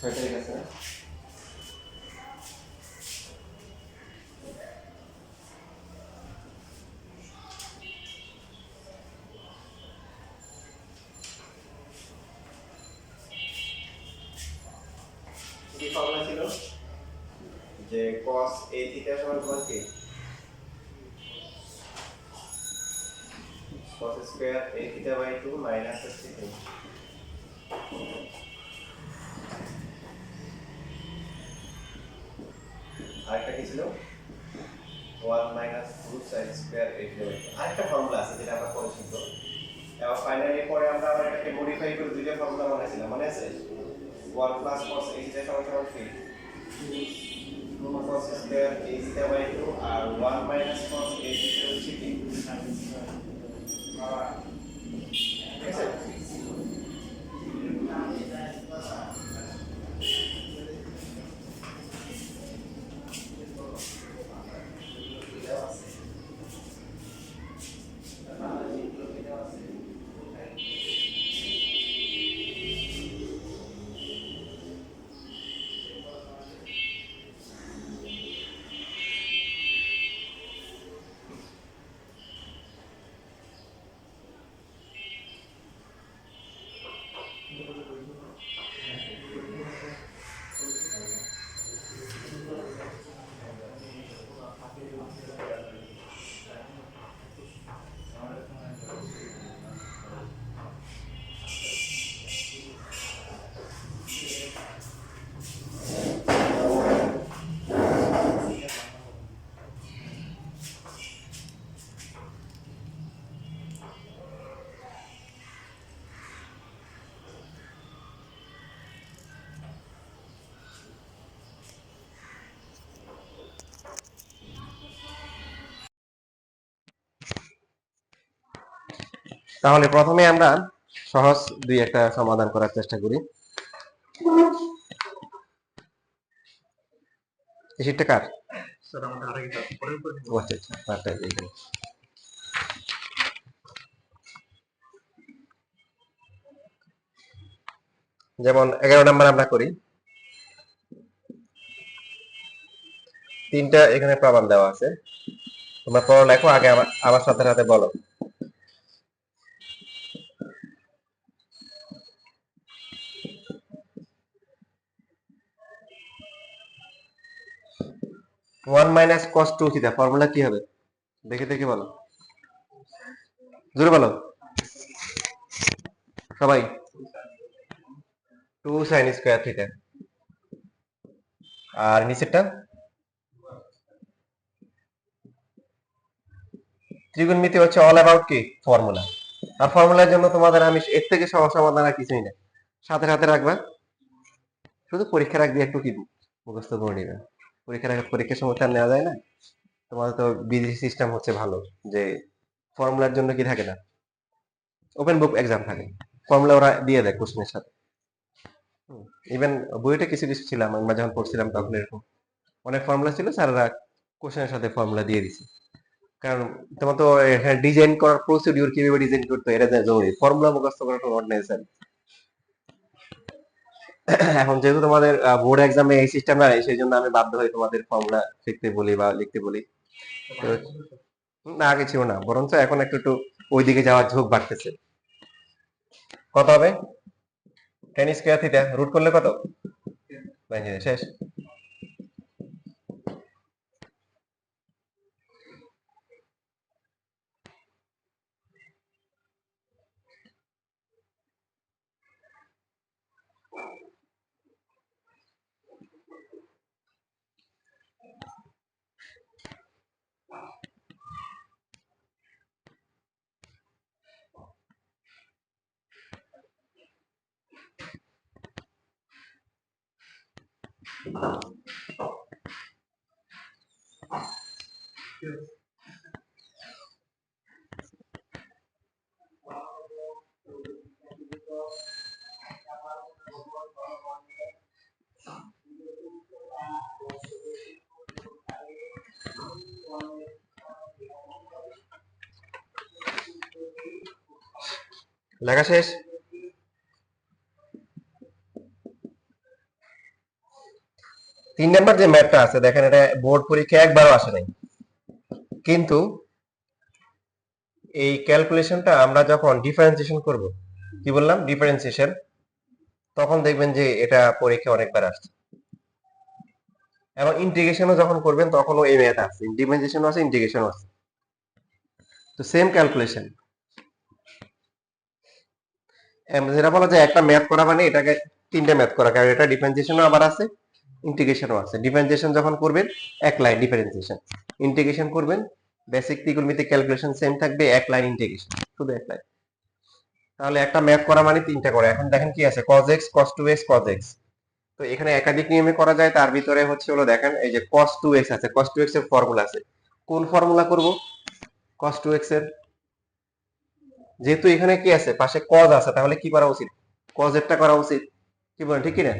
6 তারিখ আছে না? কি ফর্মুলা ছিল যে cos a থিটা সমান সমান কি cos square a theta by 2 minus s theta. আরেকটা কি ছিল 1 minus root sine square a theta by 2। আরেকটা ফর্মুলা আছে যেটা আমরা পরে শিখব। এবং ফাইনালি পরে আমরা আবার এটাকে মডিফাই করে দুইটা ফর্মুলা বানাইছিলাম, মনে আছে? 1 প্লাস cos a থিটা সমান সমান কি 2 cos square a theta by 2 আর 1 মাইনাস cos a থিটা হচ্ছে কি ঠিক আছে? তাহলে প্রথমে আমরা সহজ দুই একটা সমাধান করার চেষ্টা করি। এই শীটটা কার? স্যার আমাদের আরেক ধাপ পরের উপর ও আচ্ছা আচ্ছা, পারটা এইখানে। যেমন 11 নাম্বার আমরা করি, তিনটা এখানে প্রমাণ দেওয়া আছে, তোমরা পড়া লেখো আগে আমার সাথে সাথে বলো। One minus cos two theta formula কি হবে দেখে দেখে বলো, জোরে বলো সবাই। 2 সাইন স্কয়ার থিটা। আর নিচেরটা ত্রিকোণমিতি হচ্ছে অল অ্যাবাউট কি ফর্মুলা। আর ফর্মুলার জন্য তোমাদের আমি এর থেকে সহজ সমাধান আর কিছুই না, সাথে সাথে রাখবা, শুধু পরীক্ষার আগে একটু কি মুখস্থ করে নিবে। পরীক্ষার সময় আর নেওয়া যায় না, তোমাদের তো বিদেশি সিস্টেম হচ্ছে ভালো, যে ফর্মুলার জন্য কি থাকে না, ওপেন বুক এক্সাম থাকে, ফর্মুলা ওরা দিয়ে দেয় কোশ্চেনের সাথে। ইভেন বইটা কিছু কিছু ছিলাম আমরা যখন পড়ছিলাম তখন এরকম অনেক ফর্মুলা ছিল, স্যাররা কোশ্চেনের সাথে ফর্মুলা দিয়ে দিছে। কারণ তোমার তো ডিজাইন করার প্রসিডিউর কিভাবে ডিজাইন করতে হয় এটা জরুরি, ফর্মুলা মুখস্থ করাটা নট নেসেসারি। এখন যেহেতু তোমাদের বোর্ড এক্সামে এই সিস্টেম নাই, সেই জন্য আমি বাধ্য হই তোমাদের ফর্মুলা শিখতে বলি বা লিখতে বলি। তো না, আগে ছিল না, বরঞ্চ এখন একটু একটু ওইদিকে যাওয়ার ঝোঁক বাড়তেছে। কত হবে? টেন স্কয়ার থিটা রুট করলে কত? শেষ। লেখা শেষ? 3 নাম্বার যে ম্যাথটা আছে দেখেন, এটা বোর্ড পরীক্ষা একবারও আসে নাই, কিন্তু এই ক্যালকুলেশনটা আমরা যখন ডিফারেন্সিয়েশন করব, কি বললাম, ডিফারেন্সিয়েশন, তখন দেখবেন যে এটা পরীক্ষা অনেকবার আসছে। এবং ইন্টিগ্রেশনও যখন করবেন তখনও এই ম্যাথ আছে, ডিফারেন্সিয়েশনও আছে, ইন্টিগ্রেশনও আছে, তো সেম ক্যালকুলেশন। যেটা বলা যায় একটা ম্যাথ করা মানে এটাকে 3টা ম্যাথ করা, কারণ এটা ডিফারেন্সিয়েশনও আবার আছে, ইন্টিগ্রেশনও আছে। ডিফারেন্সিয়েশন যখন করবেন এক লাইন ডিফারেন্সিয়েশন, ইন্টিগ্রেশন করবেন বেসিক ত্রিকোণমিতিক ক্যালকুলেশন সেম থাকবে, এক লাইন ইন্টিগ্রেশন, শুধু এক লাইন। তাহলে একটা ম্যাথ করা মানে 3টা করে। এখন দেখেন কি আছে, cos x cos 2x cos x, তো এখানে একাধিক নিয়মে করা যায়। তার ভিতরে হচ্ছে হলো দেখেন এই যে cos 2x আছে, cos 2x এর ফর্মুলা আছে। কোন ফর্মুলা করব cos 2x এর? যেহেতু এখানে কি আছে, পাশে cos আছে, তাহলে কি করা উচিত, cos এরটা করা উচিত, কি বলেন, ঠিক কি না?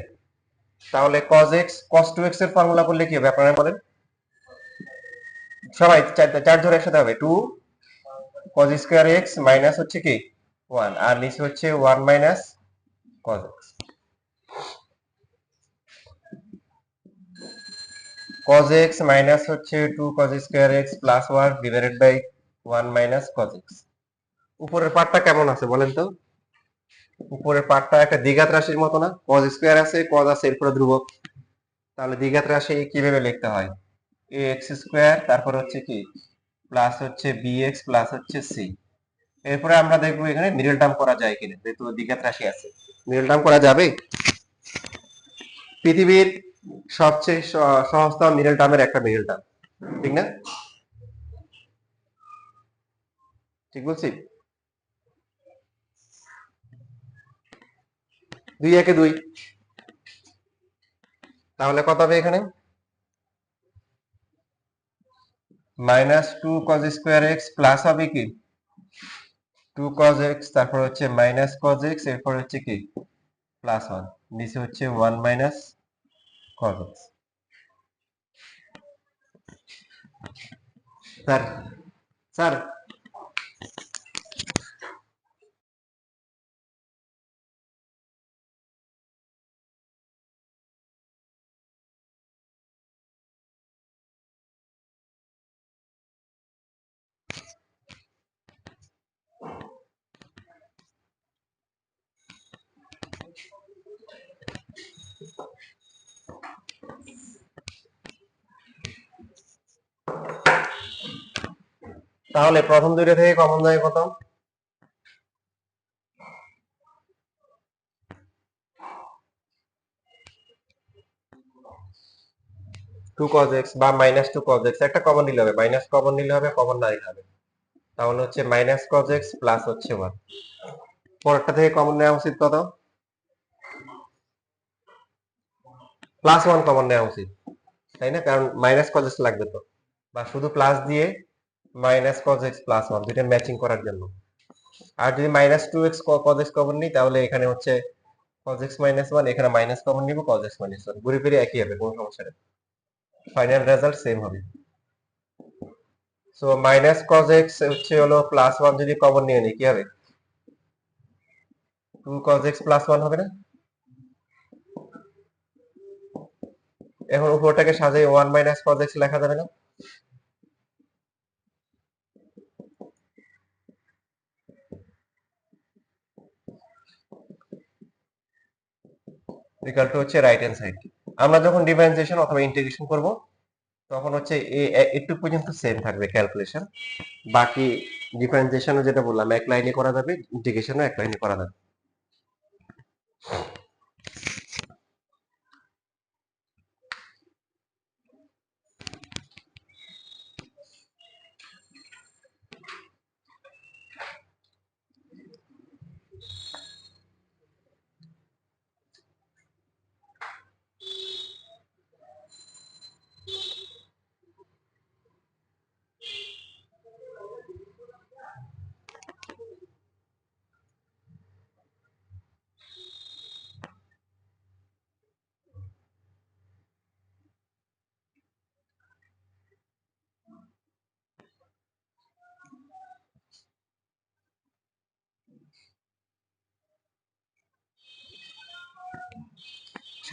তাহলে cos x cos 2x এর ফর্মুলা করলে কি হবে আপনারা বলেন? সবাই চার ধরে একসাথে হবে, 2 cos স্কয়ার x মাইনাস হচ্ছে কি 1, আর নিচে হচ্ছে 1 minus cos x। cos x minus হচ্ছে 2 cos square x plus 1 divided by 1 minus cos x। উপরের পার্টটা কেমন আছে বলেন তো? উপরের পার্টটা একটা দ্বিঘাত রাশির মতো না? cos স্কয়ার আছে, cos আছে, এরপরে ধ্রুবক। তাহলে দ্বিঘাত রাশি কিভাবে লিখতে হয়, ax স্কয়ার, তারপর হচ্ছে কি প্লাস হচ্ছে bx প্লাস হচ্ছে c। এরপরে আমরা দেখবো এখানে মিডল টার্ম করা যায় কিনা, যেহেতু দ্বিঘাত রাশি আছে মিডল টার্ম করা যাবে। পৃথিবীর সবচেয়ে সহজতম মিডল টার্মের একটা মিডল টার্ম, ঠিক না? ঠিক বলছি? 2 একে 2, তাহলে কত হবে এখানে, minus 2 cos square x plus হবে কি 2 cos x, তারপর হচ্ছে মাইনাস cos x, এরপর হচ্ছে কি প্লাস 1, নিচে হচ্ছে 1 minus cos x। Sir, sir, তাহলে প্রথম দুইটা থেকে কমন যায় কত, 2 cos x বা মাইনাস 2 cos x, একটা কমন নিলে হবে, মাইনাস কমন নিলে হবে, কমন না নিলে হবে। তাহলে হচ্ছে মাইনাস cos x প্লাস হচ্ছে 1। পরেরটা থেকে কমন নেওয়া উচিত কত, প্লাস 1 কমন নেওয়া উচিত, তাই না? কারণ মাইনাস cos x লাগবে তো, বা শুধু প্লাস দিয়ে মাইনাস cos x প্লাস 1 দুইটা ম্যাচিং করার জন্য। আর যদি minus 2x cos x common নিই, তাহলে এখানে হচ্ছে cos x মাইনাস 1, এখানে মাইনাস কমন নিব, cos x মাইনাস 1, ঘুরে ফিরে একই হবে, কোনো সমস্যা নেই, ফাইনাল রেজাল্ট সেম হবে। সো মাইনাস cos x হচ্ছে হলো প্লাস 1 যদি কমন নিয়ে নিই কি হবে, 2 cos x প্লাস 1 হবে না? এখন উপরটাকে সাজাই 1 মাইনাস cos x লেখা যাবে না? ইকুয়াল টু হচ্ছে রাইট হ্যান্ড সাইড। আমরা যখন ডিফারেন্সিয়েশন অথবা ইন্টিগ্রেশন করব তখন হচ্ছে একটু পর্যন্ত সেম থাকবে ক্যালকুলেশন, বাকি ডিফারেন্সিয়েশনও যেটা বললাম এক লাইনে করা যাবে, ইন্টিগ্রেশনও এক লাইনে করা যাবে।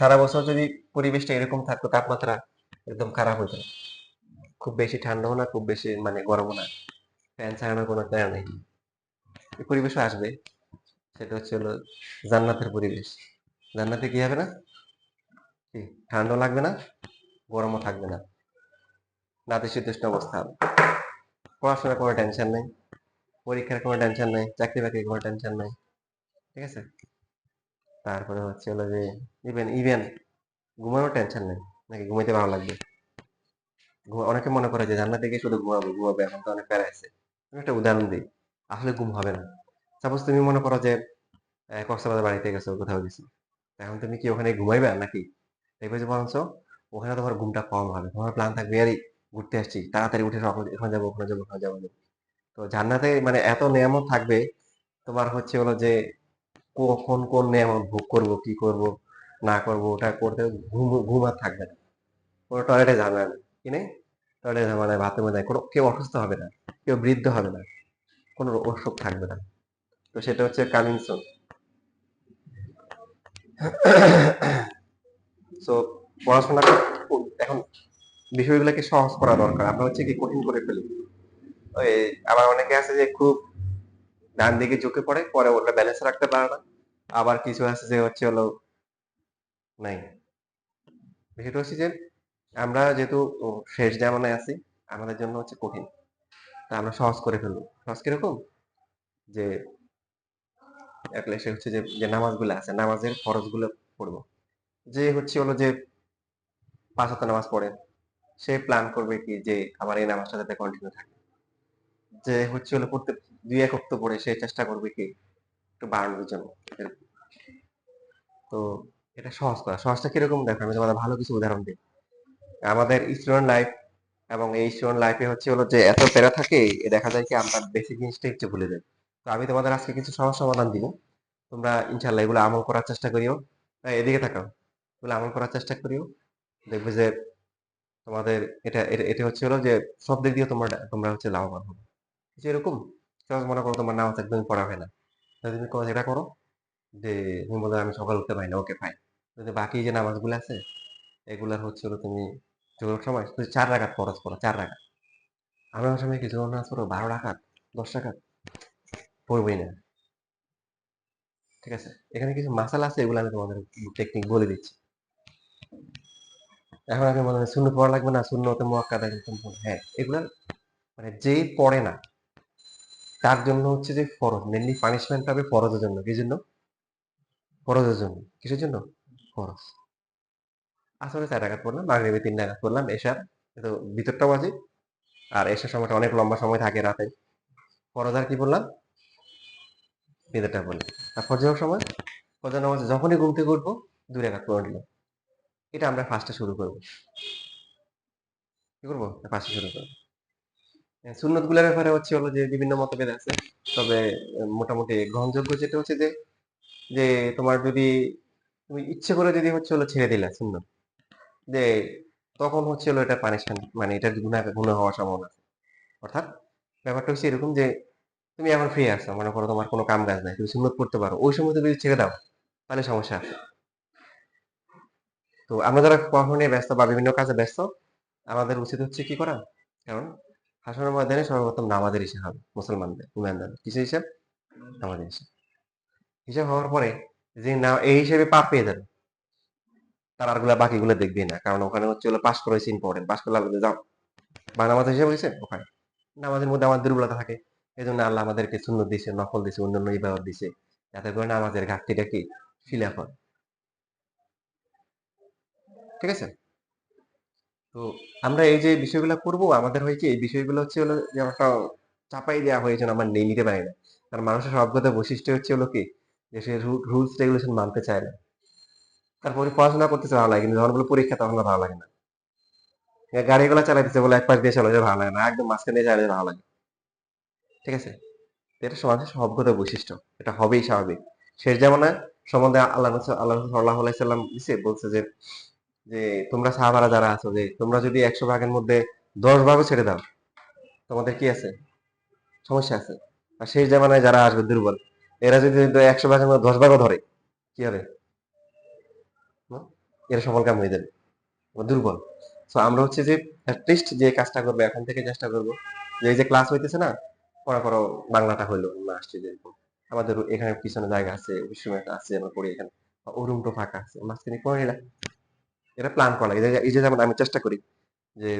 সারা বছর যদি পরিবেশটা এরকম থাকতো, তাপমাত্রা একদম খারাপ হতো, খুব বেশি ঠান্ডাও না, খুব বেশি মানে গরমও না, ফ্যান চালানোর কোনো প্ল্যান নেই, এই পরিবেশও আসবে। সেটা হচ্ছে হলো জান্নাতের পরিবেশ। জান্নাতে কি হবে না, কি ঠান্ডাও লাগবে না, গরমও থাকবে না, নাতিশীতোষ্ণ অবস্থা হবে। পড়াশোনার কোনো টেনশন নেই, পরীক্ষার কোনো টেনশন নেই, চাকরি বাকরির কোনো টেনশন নেই, ঠিক আছে। তারপরে হচ্ছে হলো যে ইভেন ইভেন ঘুমানোর টেনশন নেই, নাকি ঘুমাইতে ভালো লাগবে। অনেকে মনে করে যে জান্নাতে গিয়ে শুধু ঘুমাবো ঘুমাবো, এখন তো অনেক প্যারা আছে। আমি একটা উদাহরণ দিই, আসলে ঘুম হবে না। সাপোজ তুমি মনে করো যে কক্সবাজার বাড়িতে গেছো, কোথাও গেছো, এখন তুমি কি ওখানে ঘুমাইবা নাকি? দেখবে যে বরঞ্চ ওখানে তোমার ঘুমটা কম হবে, তোমার প্ল্যান থাকবে আরে ঘুরতে আসছি, তাড়াতাড়ি উঠে ওখানে যাবো ওখানে যাবো ওখানে যাবো। তো জান্নাতে মানে এত নিয়ামত থাকবে, তোমার হচ্ছে হলো যে কখন কোন নিয়ামত ভোগ করবো, কি করব না করবো, ওটা করতে ঘুম ঘুম আর থাকবে না। কোনো টয়লেটে ঝামেলা নেই, কি নেই, টয়লেটে ঝামেলা, বাথরুমে যায়, কোনো কেউ অসুস্থ হবে না, কেউ বৃদ্ধ হবে না, কোনো অসুখ থাকবে না। তো সেটা হচ্ছে কামিং সুন। সো পড়াশোনাটা এখন বিষয়গুলোকে সহজ করা দরকার, আমরা হচ্ছে কি কঠিন করে ফেলি। ওই আবার অনেকে আছে যে খুব ডান দিকে ঝুঁকে পড়ে, পরে ওটা ব্যালেন্স রাখতে পারে না। আবার কিছু আছে যে হচ্ছে হলো নাই। বিষয়টা হচ্ছে যে আমরা যেহেতু শেষ জামানায় আছি, আমাদের জন্য হচ্ছে কঠিন, তা আমরা সহজ করে ফেলবো। সহজ কিরকম, যে সে হচ্ছে যে যে নামাজগুলো আছে, নামাজের ফরজগুলো পড়বো। যে হচ্ছে হলো যে 5 ওয়াক্ত নামাজ পড়ে, সে প্ল্যান করবে কি যে আমার এই নামাজটা যাতে কন্টিনিউ থাকে। যে হচ্ছে হলো পড়তে 2 এক ওয়াক্ত পড়ে, সে চেষ্টা করবে কি একটু বাড়ানোর জন্য। তো এটা সহজ করা, সহজটা কিরকম দেখো, আমি তোমাদের ভালো কিছু উদাহরণ দিই। আমাদের স্টুডেন্ট লাইফ, এবং এই স্টুডেন্ট লাইফে হচ্ছে হলো যে এত প্যারা থাকে, দেখা যায় কি আমরা বেসিক জিনিসটা একটু ভুলে যাই। তো আমি তোমাদের আজকে কিছু সহজ সমাধান দিব, তোমরা ইনশাল্লাহ এগুলো আমল করার চেষ্টা করিও। এদিকে তাকাও, এগুলো আমল করার চেষ্টা করিও, দেখবে যে তোমাদের এটা এটা এটা হচ্ছে হলো যে সব দিক দিয়ে তোমরা তোমরা হচ্ছে লাভবান হবে। কিছু এরকম সহজ, মনে করো তোমার নামাজ একদমই পড়া হয় না, তাহলে তুমি এটা করো যে তুমি বলো আমি সকাল উঠতে পারি না, ওকে ফাইন, কিন্তু বাকি যে নামাজগুলো আছে এগুলার হচ্ছে হলো তুমি যুগের সময় তুমি 4 রাকাত ফরজ করো, 4 রাকাত। আমি আমার সময় কিছু নামাজ পড়ো 12 রাকাত, 10 রাকাত, পড়বই না, ঠিক আছে। এখানে কিছু মাসালা আছে, এগুলো আমি তোমাদের টেকনিক বলে দিচ্ছি। এখন আমি মনে হয় সুন্নত পড়া লাগবে না, সুন্নতে মুআক্কাদা কিন্তু হ্যাঁ, এগুলা মানে যেই পড়ে না তার জন্য হচ্ছে যে ফরজ, মেনলি পানিশমেন্ট পাবে ফরজের জন্য। কি জন্য? ফরজের জন্য। কিসের জন্য? ফরজ। আসলে 4 রাকাত পড়লাম, মাগরিবে 3 রাকাত পড়লাম, এশার কিন্তু ভিতরটা বাজে, আর এশার সময়টা অনেক লম্বা সময় থাকে রাতে। ফরজ আর কি বললাম, ভিতরটা বললাম। আর ফজরের সময়, ফজর নামাজে যখনই ঘুম থেকে উঠবো 2 রাকাত পড়ে নিলাম। এটা আমরা ফার্স্টে শুরু করবো। কি করবো? ফার্স্টে শুরু করবো। সুন্নত গুলার ব্যাপারে হচ্ছে হলো যে বিভিন্ন মতভেদ আছে, তবে মোটামুটি গ্রহণযোগ্য যেটা হচ্ছে যে যে তোমার যদি তুমি ইচ্ছে করে যদি হচ্ছে হলো ছেড়ে দিলা সুন্নত, যে তখন হচ্ছে হলো এটা পানিশমেন্ট, মানে এটা গুনাহ হওয়ার সম্ভাবনা আছে। অর্থাৎ ব্যাপারটা হচ্ছে এরকম যে তুমি এখন ফ্রি আছো, মনে করো তোমার কোনো কাম কাজ নাই, তুমি সুন্নত পড়তে পারো, ওই সময় তুমি যদি ছেড়ে দাও তাহলে সমস্যা আছে। তো আমরা যারা পড়াশোনা নিয়ে ব্যস্ত বা বিভিন্ন কাজে ব্যস্ত, আমাদের উচিত হচ্ছে কি করা, কারণ হাসরের ময়দানে সর্বপ্রথম নামাজের হিসাব হবে মুসলমানদের, ইমানদারদের কিসের হিসাব? নামাজের হিসাব। হিসাব হওয়ার পরে যে না এই হিসেবে পার পেয়ে যাবে, তার আরগুলা বাকিগুলো দেখবে না, কারণ ওখানে হচ্ছে হলো পাস করা হয়েছে ইম্পর্টেন্ট, পাস করলে আল্লাহ যাও বা নামাজ হিসেবে হয়েছে ওখানে। নামাজের মধ্যে আমার দুর্বলতা থাকে, এই জন্য আল্লাহ আমাদেরকে সুন্নত দিছে, নফল দিছে, অন্যান্য ইবাদত দিছে, যাতে করে নামাজের ঘাটতিটা কি ফিল আপ হয়, ঠিক আছে। তো আমরা এই যে বিষয়গুলো করবো, আমাদের হয় কি এই বিষয়গুলো হচ্ছে হলো যে একটা চাপাই দেওয়া হয়েছে, আমরা নিয়ে নিতে পারি না। কারণ মানুষের স্বভাবগত বৈশিষ্ট্য হচ্ছে হলো কি, যে সে রুলস রেগুলেশন মানতে চায় না। তারপরে পড়াশোনা করতেছে ভালো লাগে, কিন্তু যখন বলে পরীক্ষা তখন আর ভালো লাগে না। গাড়িগুলো চালাইতেছে বলে এক পাশ দিয়ে চালাইতে ভালো লাগে না, একদম মাঝখানে দিয়ে চালাইতে ভালো লাগে, ঠিক আছে। তো এটা সমাজের স্বভাবগত বৈশিষ্ট্য, এটা হবেই স্বাভাবিক। শেষ জামানায় সম্বন্ধে আল্লাহ সাল্লাল্লাহু আলাইহি সাল্লাম দিছে বলছে যে যে তোমরা সাহাবারা যারা আছো, যে তোমরা যদি 100 ভাগের মধ্যে 10 ভাগও ছেড়ে দাও, তোমাদের কি আছে? সমস্যা আছে। আর শেষ জামানায় যারা আসবে দুর্বল, এরা যদি 100 ভাগের মধ্যে 10 ভাগও ধরে, কি হবে? হুম? এরা সফলকাম হয়ে যাবে, দুর্বল। তো আমরা হচ্ছে যে অ্যাটলিস্ট যে কাজটা করবো এখন থেকে চেষ্টা করবো যে এই যে ক্লাস হইতেছে না, পড়া করো, বাংলাটা হইলো না আসছে যেরকম, আমাদের এখানে পিছনে জায়গা আছে, বিশ্বমেট আছে, আমরা পড়ি এখানে, ও রুমটা ফাঁকা আছে, মাঝখানে পড়ে নিলাম। এটা প্ল্যান করা লাগে। এই যে যেমন আমি চেষ্টা করি যে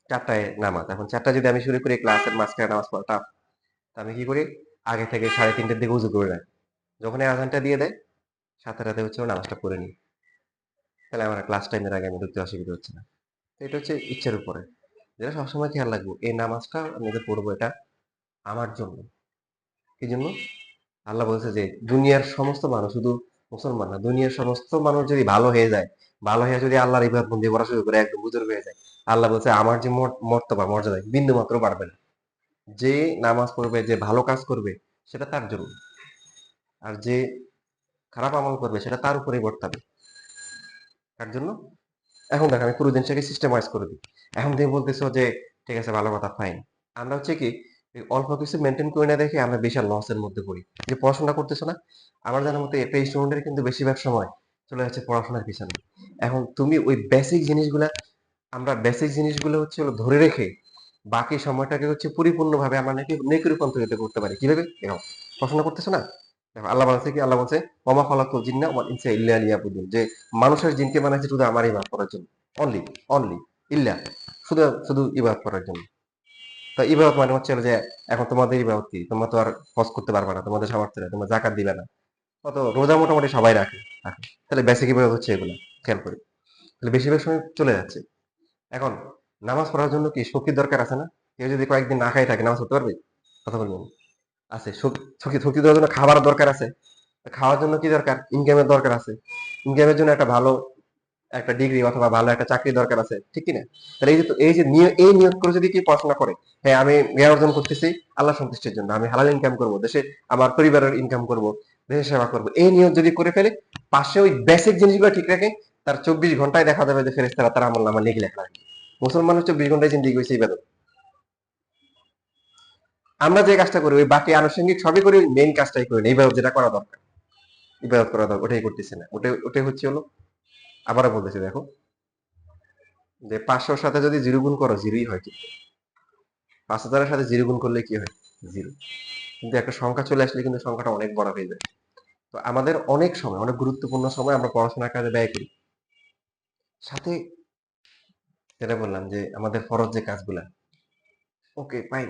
4টায় নামাজ, এখন 4টা যদি আমি শুরু করি, ক্লাসের মাঝখানে নামাজ পড়া tough। তো আমি কি করি, আগে থেকে 3:30টার দিকে উজু করে রাখি, যখন এই আজানটা দিয়ে দেয় সাথে সাথে হচ্ছে ওর নামাজটা পড়ে নিই, তাহলে আমার ক্লাস টাইমের আগে আমি ঢুকতে অসুবিধা হচ্ছে না। তো এটা হচ্ছে ইচ্ছার উপরে, যেটা সবসময় খেয়াল রাখবো, এই নামাজটা আমি যে পড়বো এটা আমার জন্য। কি জন্য? আল্লাহ বলছে যে দুনিয়ার সমস্ত মানুষ, শুধু মুসলমান না, দুনিয়ার সমস্ত মানুষ যদি ভালো হয়ে যায়, ভালো হয়ে যদি আল্লাহর ইবাদত বন্দি করা শুরু করে, একদম বুজুর্গ হয়ে যায়, আল্লাহ বলছে আমার যে মর্তবা মর্যাদা বিন্দু মাত্র বাড়বে না। যে নামাজ পড়বে, যে ভালো কাজ করবে, সেটা তার জন্য। আর যে খারাপ আমল করবে সেটা তার উপরেই বর্তাবে। তার জন্য এখন দেখ, আমি পুরো জিনিসটাকে সিস্টেমাইজ করে দিই। এখন তুমি বলতেছো যে ঠিক আছে, ভালো কথা, ফাইন। আমরা হচ্ছে কি, এই অল্প কিছু মেনটেন করে না দেখে আমরা বিশাল লসের মধ্যে পড়ি। যে পড়াশোনা করতেছো না, আমার জানার মতে একটা স্টুডেন্টের কিন্তু বেশিরভাগ সময় চলে যাচ্ছে পড়াশোনার পিছনে। এখন তুমি ওই বেসিক জিনিসগুলা, আমরা বেসিক জিনিসগুলো হচ্ছে হলো ধরে রেখে বাকি সময়টাকে হচ্ছে পরিপূর্ণভাবে আমরা নাকি নেকি রূপান্তরিত করতে পারি। কিভাবে? দেখো, পড়াশোনা করতেছো না, দেখো আল্লাহ বলছে কি, আল্লাহ বলছে ওমা খালাকুল জিন্না ওয়াল ইনসা ইল্লা লিয়াবুদুন, যে মানুষের জিনকে বানাইছে শুধু আমার ইবাদত করার জন্য। অনলি, অনলি, ইল্লা, শুধু শুধু ইবাদত করার জন্য। তো ইবাদত মানে হচ্ছে হলো যে, এখন তোমাদের ইবাদত কি, তোমরা তো আর হজ করতে পারবে না, তোমাদের সামর্থ্য নেই, তোমরা জাকাত দিবে না, অত রোজা মোটামুটি সবাই রাখে। তাহলে বেসিক ইবাদত হচ্ছে এগুলো, খেয়াল করি। তাহলে বেশিরভাগ সময় চলে যাচ্ছে। এখন নামাজ পড়ার জন্য কি শক্তির দরকার আছে না? কেউ যদি কয়েকদিন না খাই থাকে, নামাজ পড়তে পারবে? কথা বলবেন? আছে। শক্তি দেওয়ার জন্য খাবার দরকার আছে। খাওয়ার জন্য কি দরকার? ইনকামের দরকার আছে। ইনকামের জন্য একটা ভালো একটা ডিগ্রি অথবা ভালো একটা চাকরি দরকার আছে, ঠিক কি না? তাহলে এই যে এই নিয়োগ করে যদি কি পড়াশোনা করে, হ্যাঁ আমি জ্ঞান অর্জন করতেছি আল্লাহ সন্তুষ্টির জন্য, আমি হালাল ইনকাম করব, দেশে আমার পরিবারের ইনকাম করব, দেশের সেবা করব, এই নিয়োগ যদি করে ফেলে, পাশে ওই বেসিক জিনিসগুলো ঠিক রাখে, তার 24 ঘন্টায় দেখা যাবে যে ফেরেশতারা তার আমল নামা লিখে লেখা রাখবে। মুসলমানের 24 ঘন্টায় জিন্দিগি হয়েছে ইবাদত। আমরা যে কাজটা করি, ওই বাকি আনুষঙ্গিক সবই করি, মেইন কাজটাই করি না, ইবাদত যেটা করা দরকার, ইবাদত করা দরকার ওটাই করতেছে না। ওটাই হচ্ছে হলো, আবারও বলতেছি দেখো, যে 500-র সাথে যদি 0 গুণ করো, 0ই হয়। কিন্তু 5,000-এর সাথে 0 গুণ করলে কি হয়? 0। কিন্তু একটা সংখ্যা চলে আসলে কিন্তু সংখ্যাটা অনেক বড় হয়ে যায়। তো আমাদের অনেক সময়, অনেক গুরুত্বপূর্ণ সময় আমরা পড়াশোনার কাজে ব্যয় করি। সাথে যেটা বললাম যে আমাদের ফরজ যে কাজগুলা, ওকে ফাইন,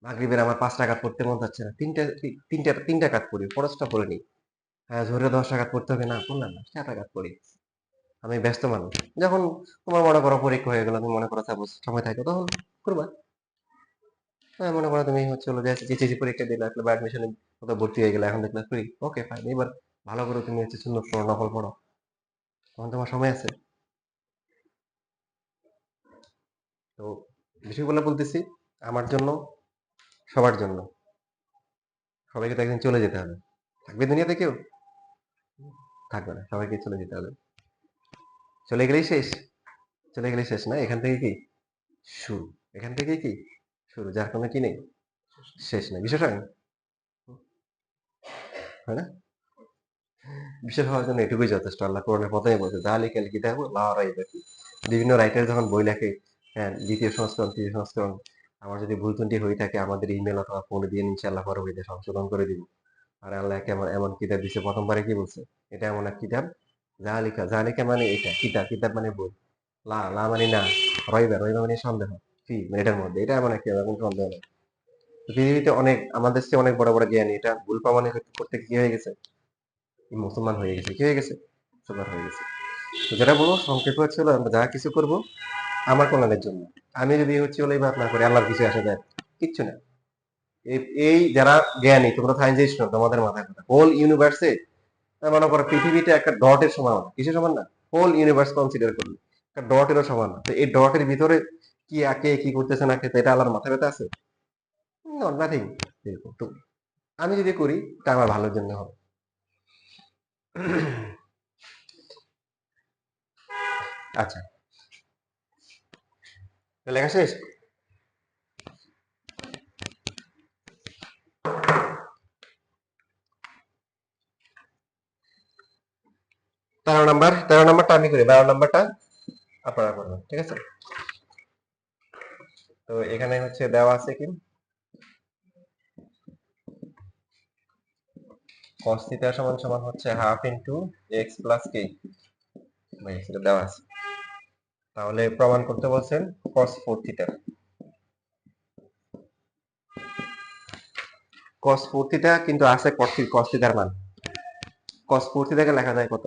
মাগরিবের আমার 5 রাকাত পড়তে মন চাচ্ছে না, তিনটা কাজ পড়ি, ফরজটা পড়ে নিই। হ্যাঁ, জোহরে 10 রাকাত পড়তে হবে না, পড়লাম না, 4 রাকাত পড়ি। আমি ব্যস্ত মানুষ। যখন তোমার মনে করো পরীক্ষা হয়ে গেল, তুমি মনে করো সাপোজ সময় থাকে, তখন করবা। হ্যাঁ, মনে করো তুমি হচ্ছে হলো যে এইচএসসি পরীক্ষা দিলে, বা অ্যাডমিশনে কোথাও ভর্তি হয়ে গেলে, এখন দেখলে ফ্রি, ওকে ফাইন, এবার ভালো করে তুমি হচ্ছে সুন্নত পড়ো, নফল পড়ো, তখন তোমার সময় আছে। তো বিষয়গুলো বলতেছি আমার জন্য, সবার জন্য। সবাইকে তো একদিন চলে যেতে হবে। থাকবে দুনিয়াতে কেউ? থাকবে না, সবাইকে চলে যেতে হবে। চলে গেলেই শেষ? চলে গেলেই শেষ না, এখান থেকে কি শুরু। এখান থেকে কি শুরু, যার কোনো কি নেই, শেষ নেই। বিষয়টা হয় না? বিশেষ হওয়ার জন্য এটুকুই যথেষ্ট। আল্লাহ কোরআনের প্রথমে বলছে যালিকাল কিতাবু লা রাইবা ফিহ। বিভিন্ন রাইটার যখন বই লেখে, হ্যাঁ, দ্বিতীয় সংস্করণ, তৃতীয় সংস্করণ, আমার যদি ভুল ত্রুটি হয়ে থাকে আমাদের ইমেল অথবা ফোন দিয়ে ইনশাআল্লাহ পরবর্তীতে সংশোধন করে দিব। আর আল্লাহ এমন এমন কিতাব দিছে, প্রথমবারে কি বলছে, এটা এমন এক কিতাব, জালিকা, জালিকা মানে এটা, কিতাব, কিতাব মানে বই, লা, লা মানে না, রাইবা, রাইবা মানে সন্দেহ, ফি মানে এটার মধ্যে, এটা এমন এক কিতাব, কোনো সন্দেহ নেই। তো পৃথিবীতে অনেক, আমাদের চেয়ে অনেক বড় বড় জ্ঞানী এটা ভুল প্রমাণিত করতে কি হয়ে গেছে, মুসলমান হয়ে গেছে। কি হয়ে গেছে? মুসলমান হয়ে গেছে। তো যেটা বলবো সংক্ষেপে হচ্ছে হলো, আমরা যা কিছু করব আমার কল্যাণের জন্য। আমি যদি হচ্ছে হলো ইবাদত না করি, আল্লাহর কিছু আসে যায় কিচ্ছু না। এই এই যারা জ্ঞানী, তোমরা সায়েন্টিস্ট নও, তোমাদের মাথায় কথা, হোল ইউনিভার্সে মনে করো পৃথিবীতে একটা ডটের সমান না, কিসের সমান না, হোল ইউনিভার্স কনসিডার করলে একটা ডটেরও সমান না। তো এই ডটের ভিতরে কি আকে কি করতেছে না খেতে, এটা আল্লাহর মাথা ব্যথা আছে? Not nothing. তো আমি যদি করি, তা আমার ভালোর জন্য হবে। আচ্ছা, লেখা শেষ? 13 নাম্বারটা আমি করি, 12 নাম্বারটা আপনারা করবেন, ঠিক আছে? তো এখানে হচ্ছে দেওয়া আছে কি cos থিটা সমান সমান হচ্ছে হাফ ইন্টু এক্স প্লাস কে, সেটা দেওয়া আছে। তাহলে প্রমাণ করতে বলছেন cos 4 থিটা। cos 4 থিটা কিন্তু আছে cos থিটার মান। cos 4 থিটাকে লেখা যায় কত?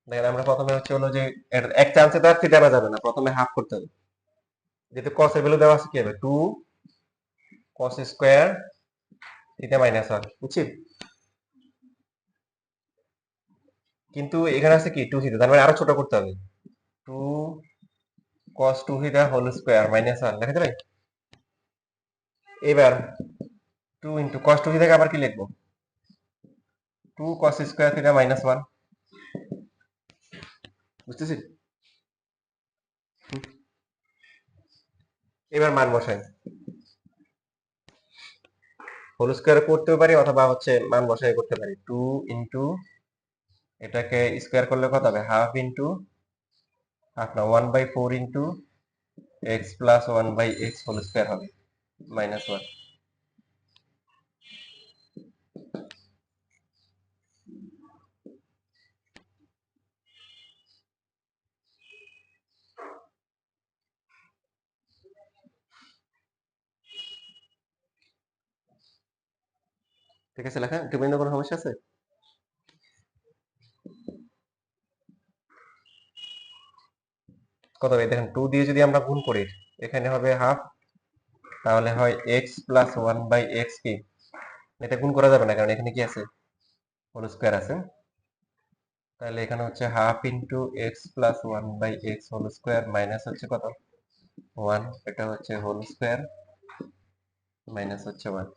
দেখেন আমরা প্রথমে হচ্ছে হলো যে এক চান্সে তো আর থিটা আনা যাবে না, প্রথমে হাফ করতে হবে। যেহেতু cos এর ভ্যালু দেওয়া আছে কি হবে 2 cos স্কয়ার থিটা মাইনাস 1, বুঝছি? কিন্তু এখানে আছে কি 2 থিটা, তার মানে আরো ছোট করতে হবে। 2 cos 2 theta whole square minus 1 লেখা যাবে। এবার 2 ইনটু cos 2 থিটাকে আবার কি লিখবো? 2 cos স্কয়ার থিটা মাইনাস 1, বুঝতেছি? এবার মান বসাই, হোল স্কয়ার করতেও পারি অথবা হচ্ছে মান বসাই করতে পারি। 2 ইনটু এটাকে স্কয়ার করলে কত হবে? হাফ ইনটু হাফ না 1/4 into x plus 1/x whole square হবে মাইনাস 1। ঠিক আছে লেখা? একটু বিন্দু কোনো সমস্যা আছে? কত হবে দেখেন, 2 দিয়ে যদি আমরা গুণ করি এখানে হবে হাফ, তাহলে হয় এক্স প্লাস 1/x কি, এটা গুণ করা যাবে না কারণ এখানে কি আছে? হোল স্কয়ার আছে। তাহলে এখানে হচ্ছে half into x plus 1/x whole square minus হচ্ছে কত? 1, এটা হচ্ছে হোল স্কয়ার মাইনাস হচ্ছে 1।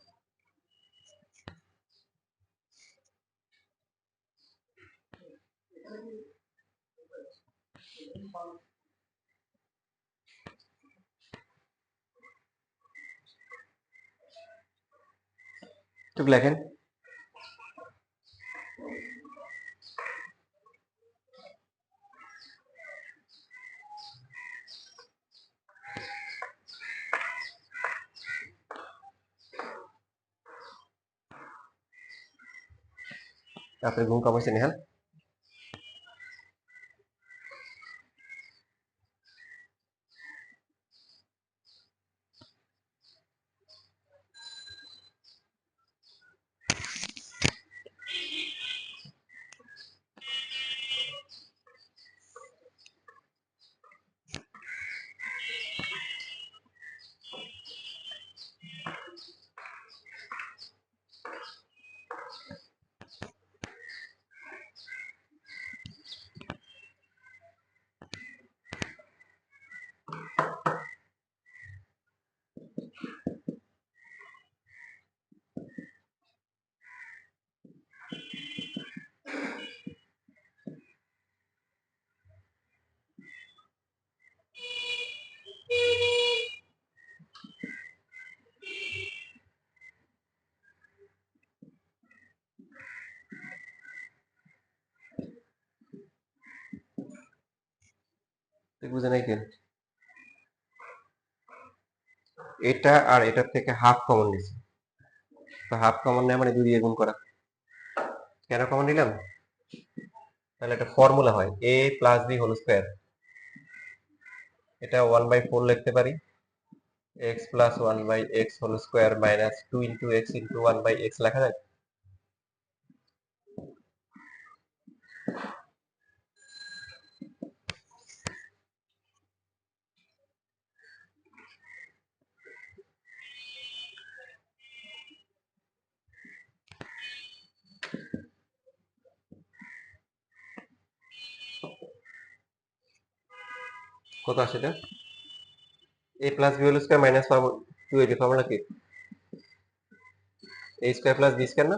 একটু লেখেন। আপনার ঘুম কম হয়েছে নেহাল? বুঝে নাই কেন? এটা আর এটার থেকে হাফ কমন নিছি, তো হাফ কমন নেওয়া মানে 2 দিয়ে গুণ করা। কেন কমন নিলাম? তাহলে একটা ফর্মুলা হয় a plus b whole square, এটা 1/4 লিখতে পারি, x plus 1/x whole square minus 2 into x into 1/x লেখা যায়। কত আসে এটা? a plus b whole square minus 2 এটি ফর্মুলা কি? a square plus b square না?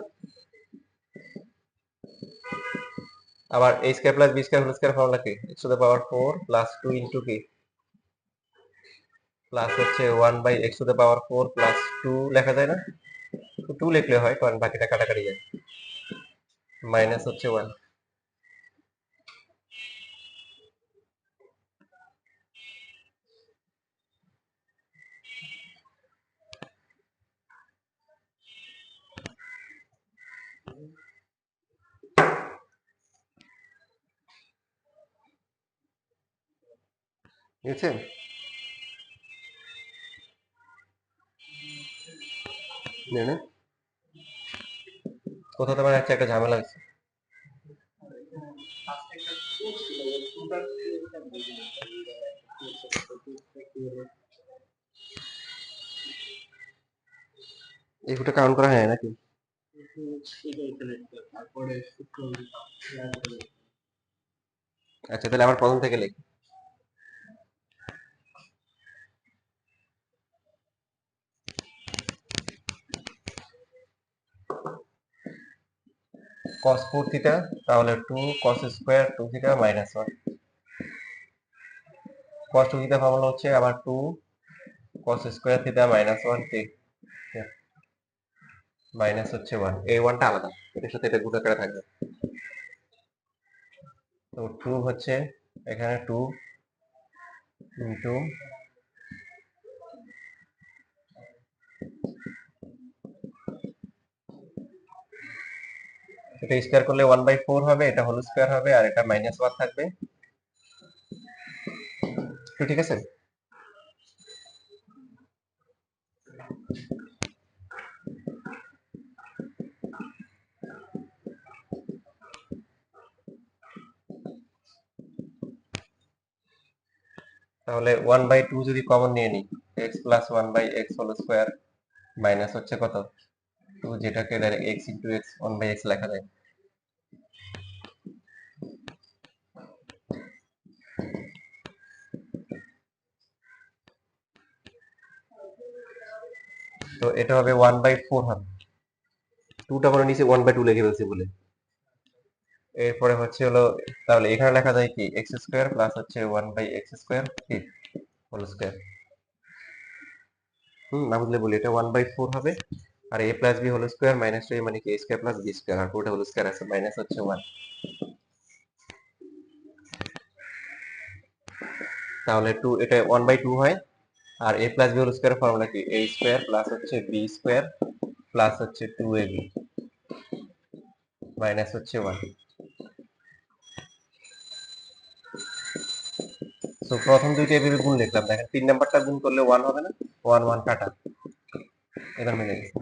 আবার a square plus b square whole square formula কি? x to the power 4 plus 2 into কি, প্লাস হচ্ছে 1/x two the power 4 plus 2 লেখা যায় না? টু লিখলে হয়, কারণ বাকিটা কাটাকাটি যায়। মাইনাস হচ্ছে 1। বুঝছেন? কোথাও তোমার একটা ঝামেলা হচ্ছে। এই ফুটা কাউন্ট করা হয় নাকি? আচ্ছা, তাহলে আবার প্রথম থেকে লিখ। cos 4 থিটা, তাহলে 2 cos square 2 theta minus 1। cos 2 theta formula হচ্ছে আবার 2 cos স্কয়ার থিটা মাইনাস 1 কে মাইনাস হচ্ছে 1। এই 1টা আলাদা, এটার সাথে এটা গুণাকারে থাকবে। তো 2 হচ্ছে এখানে 2 ইনটু এটা স্কয়ার করলে 1/4 হবে, এটা হোল স্কয়ার হবে, আর এটা মাইনাস 1 থাকবে। তো ঠিক আছে। তাহলে 1/2 যদি কমন নিয়ে নিই, x plus 1/x whole square minus হচ্ছে কত 2, যেটাকে direct x into x 1/x লেখা যায়। তো এটা হবে 1/4 হবে, 2টা মানে নিচে 1/2 লিখে ফেলছি বলে। এরপরে হচ্ছে হলো, তাহলে এখানে লেখা যায় কি x স্কয়ার প্লাস হচ্ছে 1/x স্কয়ার কি হোল স্কয়ার। না বুঝলে বলি, এটা 1/4 হবে, আর a plus b whole square minus 2 মানে কি a square plus b square, আর পুরোটা হোল স্কয়ার আছে, মাইনাস হচ্ছে 1। তাহলে 2 এটা 1/2 হয়, আর a plus b whole square formula কি a স্কয়ার প্লাস হচ্ছে b স্কয়ার প্লাস হচ্ছে 2ab মাইনাস হচ্ছে 1। তো প্রথম দুইটা এভাবে গুণ লিখলাম, দেখেন 3 নাম্বারটা গুণ করলে 1 হবে না, 1 1 কাটা, এবার মিলে গেছে।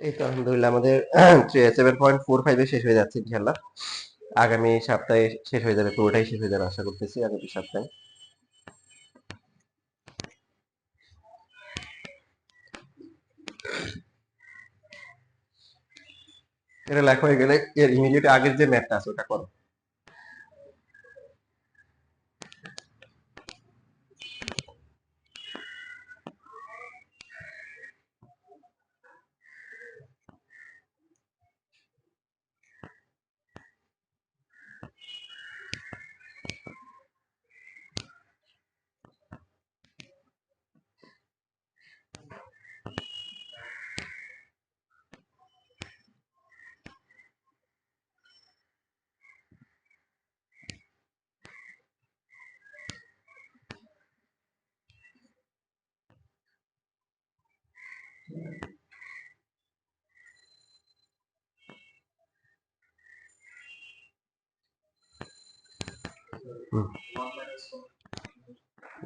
এই তো আলহামদুলিল্লাহ আমাদের 7.45 এ শেষ হয়ে যাচ্ছে ইনশাআল্লাহ। আগামী সপ্তাহে শেষ হয়ে যাবে, পুরোটাই শেষ হয়ে যাবে আশা করতেছি আগামী সপ্তাহে। এটা লেখা হয়ে গেলে এর ইমিডিয়েট আগের যে ম্যাথটা আছে ওটা করো।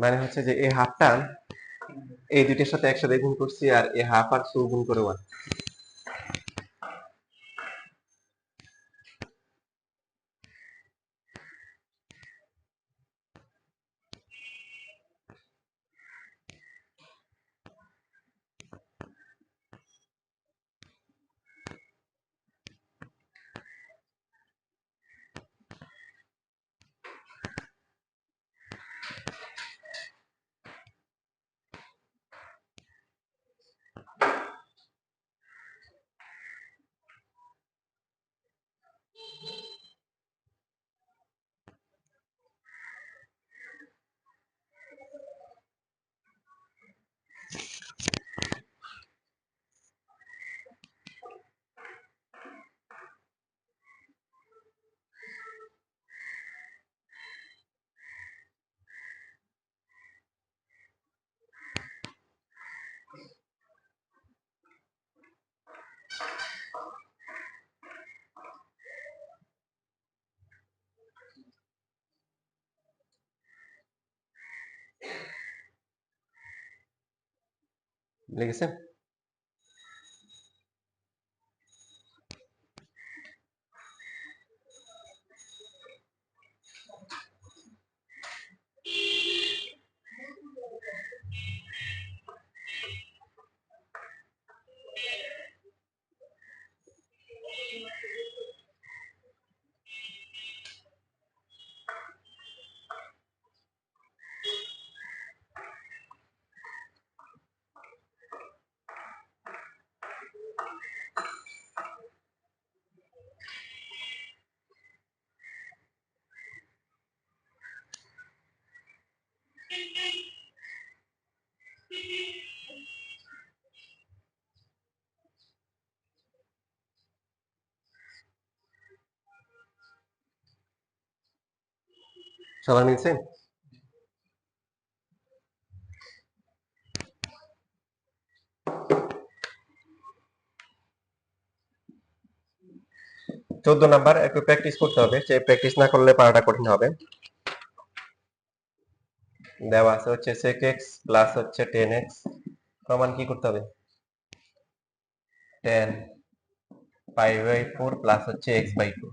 মানে হচ্ছে যে এই হাফটা এই দুইটার সাথে একসাথে গুণ করছি, আর এই হাফ আর 2 গুণ করে 1। লিখেছেন? সবাই মিলছেন? 14 নাম্বার একটু প্র্যাকটিস করতে হবে, যে প্র্যাকটিস না করলে পারাটা কঠিন হবে। দেওয়া আছে হচ্ছে sec x প্লাস হচ্ছে 10x সমান কি করতে হবে? 10 পাই বাই 4 প্লাস হচ্ছে x বাই 2।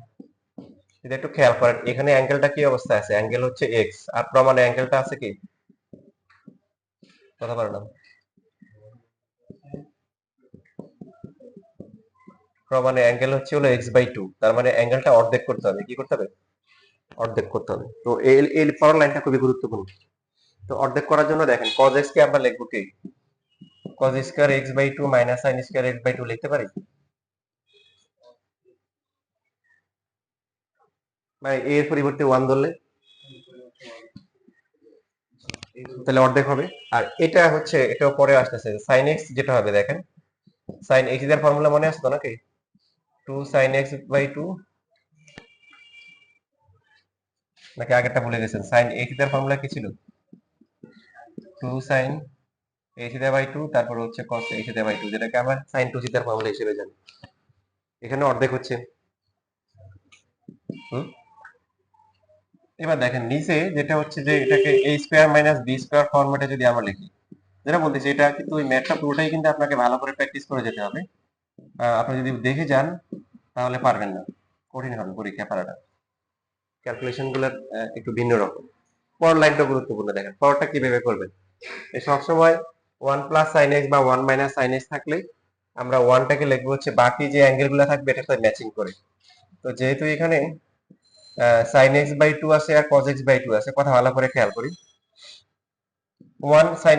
এটা একটু খেয়াল করেন, এখানে অ্যাঙ্গেলটা কি অবস্থায় আছে? অ্যাঙ্গেল হচ্ছে x, আর প্রমাণে অ্যাঙ্গেলটা আছে কি? কথা বলেন না। প্রমাণে অ্যাঙ্গেল হচ্ছে হলো x বাই 2, তার মানে অ্যাঙ্গেলটা অর্ধেক করতে হবে। কি করতে হবে? অর্ধেক করতে হবে। তো এই পরের লাইনটা খুবই গুরুত্বপূর্ণ। তো অর্ধেক করার জন্য দেখেন cos x কে আমরা লিখবো কি? cos square x by 2 minus sin square x by 2 লিখতে পারি? মানে a এর পরিবর্তে 1 ধরলে তাহলে অর্ধেক হবে। আর এটা হচ্ছে, এটাও পরে আসতেছে sin x, যেটা হবে দেখেন sin x এর ফর্মুলা মনে আসতো নাকি? 2 sin x বাই 2, নাকি আগেরটা ভুলে গেছেন? sin x এর ফর্মুলা কি ছিল? 2 sin a থিটা বাই 2, তারপর হচ্ছে cos a থিটা বাই 2, যেটাকে আমরা sin 2 থিটার ফর্মুলা হিসেবে জানি। এখানে অর্ধেক হচ্ছে। হুম, এবার দেখেন নিচে যেটা হচ্ছে যে এটাকে a square minus b square ফরম্যাটে যদি আমরা লিখি, যেটা বলতেছি এটা কিন্তু ওই ম্যাথটা পুরোটাই কিন্তু আপনাকে ভালো করে প্র্যাকটিস করে যেতে হবে। আপনি যদি দেখে যান তাহলে পারবেন না, কঠিন হবে পরীক্ষা পারাটা। ক্যালকুলেশন গুলো একটু ভিন্ন রকম। পরের লাইনটা গুরুত্বপূর্ণ, দেখেন পরেরটা কিভাবে করবেন। এই সবসময় 1 প্লাস সাইন এক্স বা 1 মাইনাস সাইন এক্স থাকলে আমরা 1টাকে লিখবো হচ্ছে বাকি যে অ্যাঙ্গেল গুলো থাকবে এটার সাথে ম্যাচিং করে। তো যেহেতু এখানে সাইন এক্স বাই 2 আছে আর কজ এক্স বাই 2 আছে, কথা ভালো করে খেয়াল করি। 1 সাইন